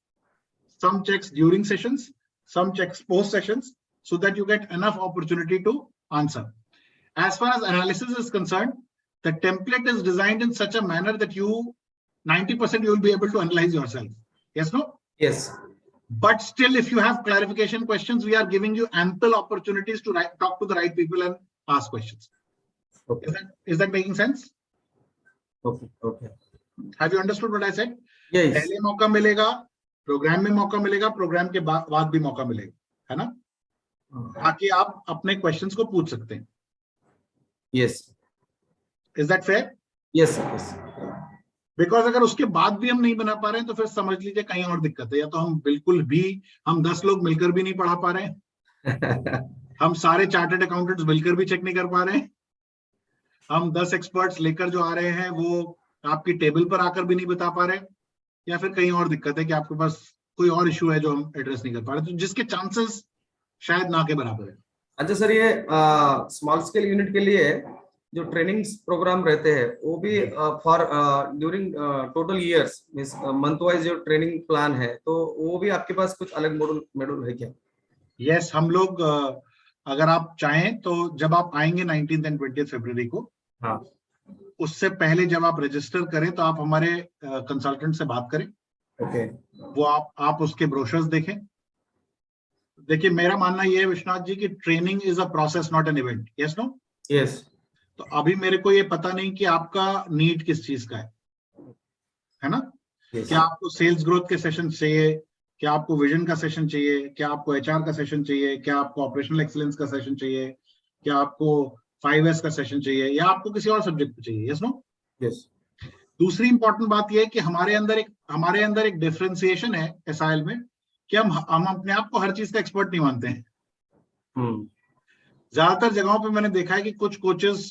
some checks during sessions, some checks post sessions, so that you get enough opportunity to answer. As far as analysis is concerned, the template is designed in such a manner that 90% you will be able to analyze yourself. Yes, no? Yes. But still, if you have clarification questions, we are giving you ample opportunities to talk to the right people and ask questions. Okay. Is that making sense? Okay. Okay. Have you understood what I said? Yes. पहले मौका मिलेगा, programme में मौका मिलेगा, programme के बाद भी मौका मिलेगा, है ना? ताकि आप अपने क्वेश्चंस को पूछ सकते हैं. Yes. Is that fair? Yes. Yes. Because अगर उसके बाद भी हम नहीं बना पा रहे हैं तो फिर समझ लीजिए कहीं और दिक्कत है, या तो हम बिल्कुल भी, हम 10 लोग मिलकर भी नहीं पढ़ा पा रहे हैं, हम सारे चार्टर्ड अकाउंटेंट्स मिलकर भी चेक नहीं कर पा रहे हैं, हम 10 एक्सपर्ट्स लेकर जो आ रहे हैं वो आपकी टेबल पर आकर भी नहीं बता पा रहे, या फिर कहीं और दिक्कत है कि आपके पास कोई और इशू है जो हम एड्रेस नहीं कर पा रहे, तो जिसके चांसेस शायद ना के बराबर है। अच्छा सर, ये स्मॉल स्केल यूनिट के लिए जो ट्रेनिंग प्रोग्राम रहते हैं वो भी for during total years means month wise जो ट्रेनिंग प्लान है, तो वो भी आपके पास कुछ अलग मॉड्यूल है क्या? यस, हम लोग अगर आप चाहें तो जब आप आएंगे 19th एंड 20th फरवरी को, हाँ, उससे पहले जब आप रजिस्टर करें तो आप हमारे कंसल्टेंट से बात करें, ओके, वो आप उसके ब्रोशर्स देखें। देखिए, मेरा मानना यह है विश्वनाथ जी कि training is a process not an event. Yes no? Yes, तो अभी मेरे को ये पता नहीं कि आपका नीड किस चीज का है ना? यस, क्या आपको सेल्स ग्रोथ के सेशन चाहिए, क्या आपको विजन का सेशन चाहिए, क्या आपको एचआर का सेशन चाहिए, क्या आपको ऑपरेशनल एक्सीलेंस का सेशन चाहिए, क्या आपको 5S का सेशन चाहिए, या आपको किसी और सब्जेक्ट पे चाहिए? Yes no? यस, दूसरी इंपॉर्टेंट बात यह है कि हमारे अंदर एक डिफरेंशिएशन है एसआईएल में कि हम अपने आप को हर चीज का एक्सपर्ट नहीं मानते हैं। ज्यादातर जगहों पे मैंने देखा है कि कुछ कोचेस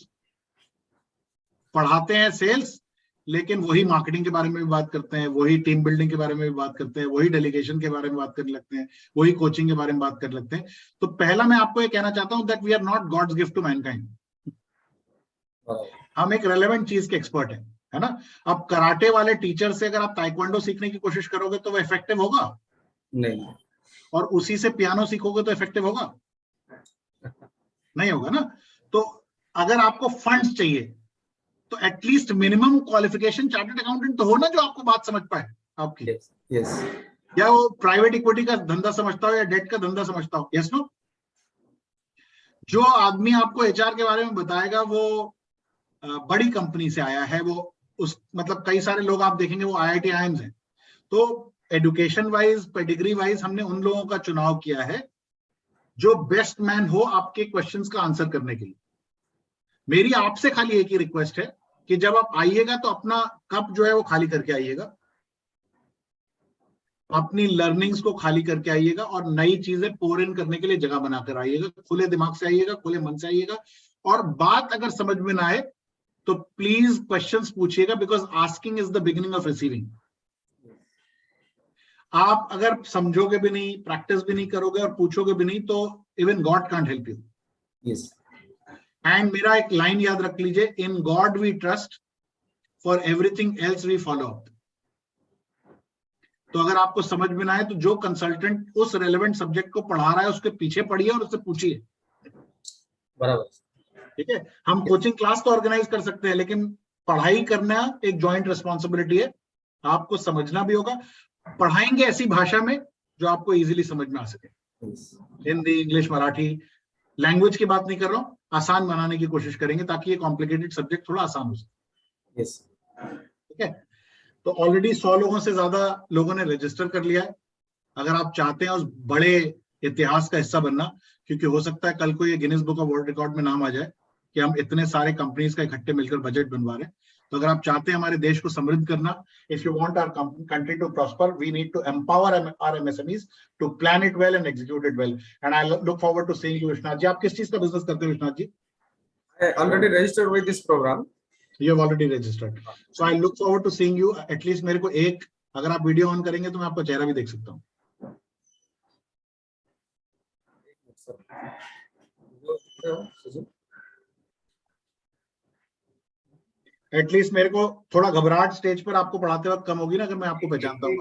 पढ़ाते हैं सेल्स, लेकिन वही मार्केटिंग के बारे में भी बात करते हैं, वही टीम बिल्डिंग के बारे में भी बात करते हैं, वही डेलीगेशन के बारे में बात करने लगते हैं, वही कोचिंग के बारे में बात करने लगते हैं। तो पहला मैं आपको ये कहना चाहता हूं that we are not God's gift to mankind. हम एक रेलेवेंट चीज के एक्सपर्ट है ना? अब कराटे वाले टीचर से अगर आप ताइक्वांडो सीखने की कोशिश करोगे तो वो इफेक्टिव होगा नहीं, और उसी से पियानो सीखोगे तो इफेक्टिव होगा? नहीं होगा ना? तो अगर आपको फंड्स चाहिए तो at least minimum qualification chartered accountant तो हो ना, जो आपको बात समझ पाए आपकी। यस, या वो प्राइवेट इक्विटी का धंधा समझता हो या डेट का धंधा समझता हो। Yes no? जो आदमी आपको एचआर के बारे में बताएगा वो बड़ी कंपनी से आया है, वो उस मतलब कई सारे लोग आप देखेंगे वो आईआईटी आईएम्स हैं। तो एजुकेशन वाइज, पेडिग्री वाइज हमने उन लोगों का चुनाव किया है जो बेस्ट मैन हो आपके क्वेश्चंस का आंसर करने के लिए। मेरी आपसे खाली एक ही रिक्वेस्ट है कि जब आप आइएगा तो अपना कप जो है वो खाली करके आइएगा, अपनी लर्निंग्स को खाली करके आइएगा और नई चीजें पोर इन करने के लिए जगह बनाकर आइएगा। खुले दिमाग से आइएगा, खुले मन से आइएगा, और बात अगर समझ में ना आए तो प्लीज क्वेश्चंस पूछिएगा, because asking is the beginning of receiving. आप अगर समझोगे भी नहीं, प्रैक्टिस भी नहीं करोगे और पूछोगे भी नहीं तो even God can't help you. Yes, and मेरा एक लाइन याद रख लीजिए, in God we trust, for everything else we follow up. तो अगर आपको समझ में ना आए तो जो कंसल्टेंट उस रेलेवेंट सब्जेक्ट को पढ़ा रहा है उसके पीछे पढ़िए और उससे पूछिए। बराबर, ठीक है? हम कोचिंग क्लास तो ऑर्गेनाइज कर सकते हैं, लेकिन पढ़ाई करना एक जॉइंट रिस्पॉन्सिबिलिटी है। आपको समझना भी होगा। पढ़ाएंगे ऐसी भाषा में जो आपको इजीली समझ में आ सके। हिंदी, इंग्लिश, मराठी, लैंग्वेज की बात नहीं कर रहा हूं, आसान बनाने की कोशिश करेंगे ताकि ये कॉम्प्लिकेटेड सब्जेक्ट थोड़ा आसान हो सके। यस, ठीक है? तो ऑलरेडी 100 लोगों से ज्यादा लोगों ने रजिस्टर कर लिया है। अगर आप चाहते हैं उस बड़े इतिहास का हिस्सा बनना, क्योंकि हो सकता है कल को ये Guinness book of world record में नाम आ जाए कि हम इतने सारे कंपनीज का इकट्ठे मिलकर बजट बनवा रहे हैं, तो अगर आप चाहते हैं हमारे देश को समृद्ध करना, if you want our country to prosper, we need to empower our MSMEs to plan it well and execute it well. And I look forward to seeing you Vishwanath ji. आप किस चीज का बिजनेस करते हैं Vishwanath ji? I already registered with this program. You have already registered. So I look forward to seeing you. At least मेरे को एक, अगर आप वीडियो ऑन करेंगे तो मैं आपका चेहरा भी देख सकता हूँ। एटलीस्ट मेरे को थोड़ा घबराहट स्टेज पर आपको पढ़ाते वक्त कम होगी ना, अगर मैं आपको पहचानता हूँ।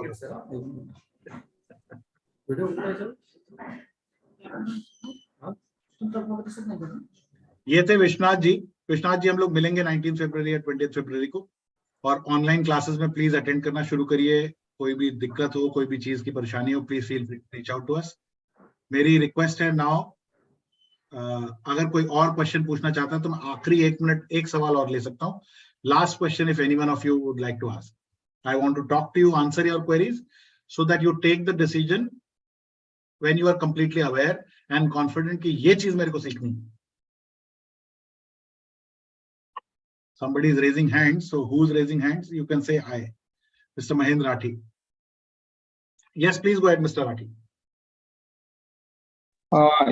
ये थे विश्वनाथ जी। विश्वनाथ जी, हम लोग मिलेंगे 19 फरवरी या 20 फरवरी को, और ऑनलाइन क्लासेस में प्लीज अटेंड करना शुरू करिए। कोई भी दिक्कत हो, कोई भी चीज की परेशानी हो, please feel free to reach out to us. मेरी रिक्वेस्ट है नाउ, अगर कोई और क्वेश्चन पूछना चाहता है तो मैं आखिरी 1 मिनट एक सवाल और ले सकता हूँ। Last question, if anyone of you would like to ask, I want to talk to you, answer your queries so that you take the decision when you are completely aware and confident कि ये चीज मेरे को सीखनी है। Somebody is raising hands. So who's raising hands? You can say I. Mr. Mahendra Rathi. Yes, please go ahead, Mr. Rathi.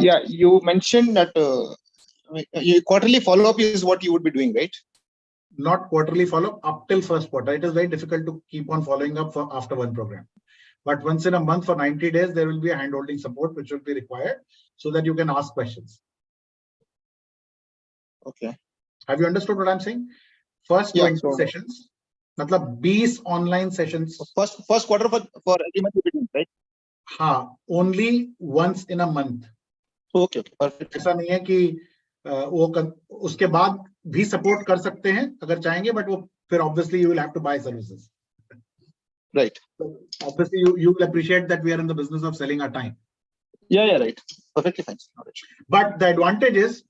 Yeah, you mentioned that quarterly follow-up is what you would be doing, right? Not quarterly follow up till first quarter. It is very difficult to keep on following up for after one program. But once in a month for 90 days, there will be a hand-holding support which will be required so that you can ask questions. Okay. Have you understood what I'm saying? First 20 sessions, matlab 20 online sessions. First quarter for every month, right? हाँ, only once in a month. Okay, perfect. ऐसा नहीं है कि वो उसके बाद भी support कर सकते हैं अगर चाहेंगे, but वो फिर obviously you will have to buy services. Right. So obviously you will appreciate that we are in the business of selling our time. Yeah, right. Perfectly fine. But the advantage is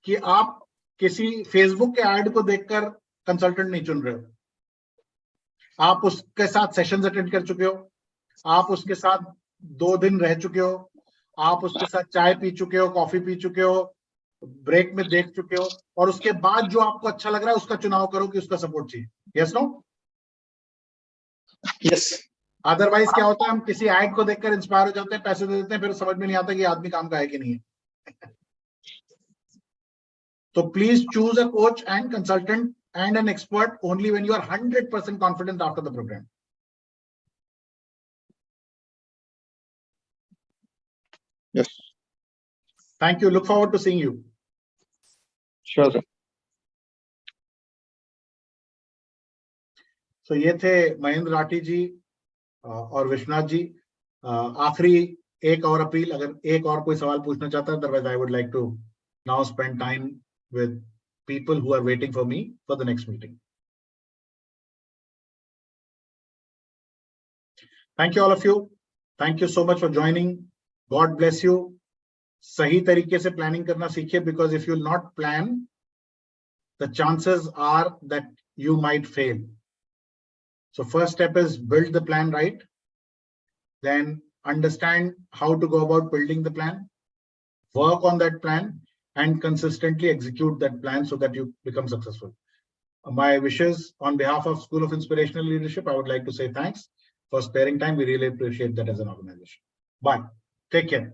कि आप किसी Facebook के ad को देखकर consultant नहीं चुन रहे हो. आप उसके साथ सेशंस अटेंड कर चुके हो, आप उसके साथ 2 दिन रह चुके हो, आप उसके साथ चाय पी चुके हो, कॉफी पी चुके हो, ब्रेक में देख चुके हो, और उसके बाद जो आपको अच्छा लग रहा है उसका चुनाव करो कि उसका सपोर्ट चाहिए. Yes no? यस. अदरवाइज क्या होता है, हम किसी ऐड को देखकर इंस्पायर हो जाते हैं, पैसे दे देते हैं, फिर समझ में नहीं आता कि आदमी काम का है कि नहीं है. तो please choose a coach and consultant and an expert only when you are 100% confident after the program. Yes. Thank you. Look forward to seeing you. Sure, sir. So ये थे महेंद्र राठी जी और विश्वनाथ जी. आखिरी 1 और अपील, अगर एक और कोई सवाल पूछना चाहता है, otherwise I would like to now spend time with people who are waiting for me for the next meeting. Thank you all of you. Thank you so much for joining. God bless you. सही तरीके से planning करना सीखिए, because if you will not plan, the chances are that you might fail. So first step is build the plan right. Then understand how to go about building the plan. Work on that plan and consistently execute that plan so that you become successful. My wishes on behalf of School of Inspirational Leadership, I would like to say thanks for sparing time. We really appreciate that as an organization. Bye. Take care.